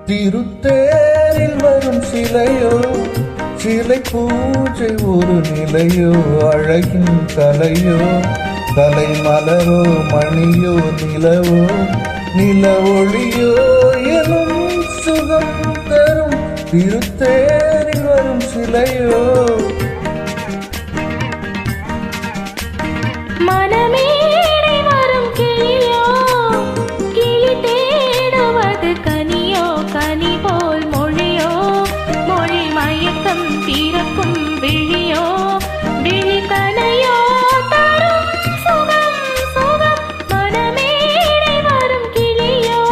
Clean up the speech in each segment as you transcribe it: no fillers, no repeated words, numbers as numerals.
திருத்தேரில் வரும் சிலையோ, சிலை பூஜை ஒரு நிலையோ, அழகின் கலையோ, கலை மலரோ, மணியோ, நிலவோ, நில ஒளியோ எனும் சுகம் தரும் திருத்தேரில் வரும் சிலையோ. மனமேடை வரும் கிளியோ, கிளி தேடுவது கனியோ, கனி போல் மொழியோ, மொழி மயக்கம் பிறக்கும் விழியோ, விழி கனையோ தரும் சுகம் சுகம். மனமேடை வரும் கிளியோ.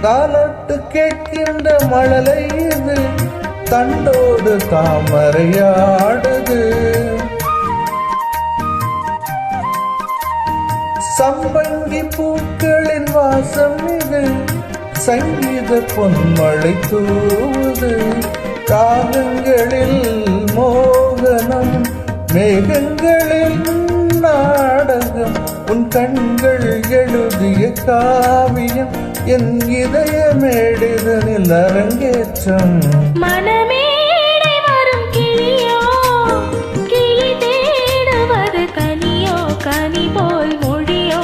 காலத்து கேட்கின்ற மழலை இது, தண்டோடு தாமரையாடுது. சம்பங்கி பூக்களின் வாசம் இது, சங்கீத பொன்மழை தூவுது. காகங்களில் மோகனம், மேகங்களில் நாடகம், உன் கண்கள் எழுதிய காவியம், என் இதயமேடிதனில் அரங்கேற்றம். மனமேடை வரும் கிளியோ, கிளி தேடுவது கனியோ, கனி போல் மொழியோ,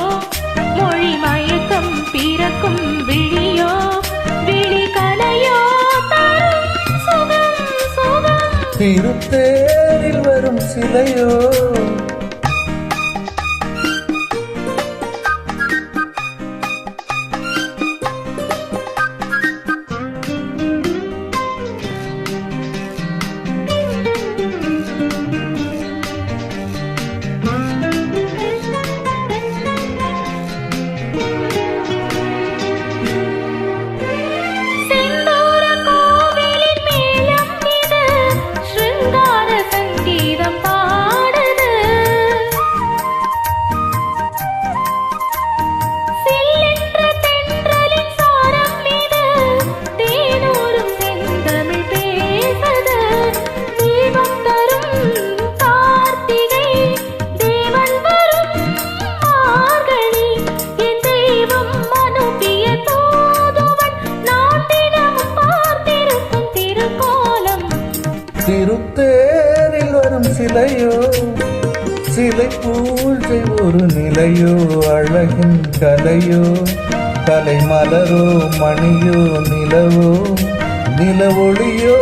மொழி மயக்கம் பிறக்கும் விழியோ, விழி கனையோ தரும் சுகம் சுகம். திருத்தேரில் வரும் சிலையோ. திருத்தேரில் வரும் சிலையோ, சிலை பூஜை ஒரு நிலையோ, அழகின் கலையோ, கலை மலரோ, மணியோ, நிலவோ, நில ஒளியோ.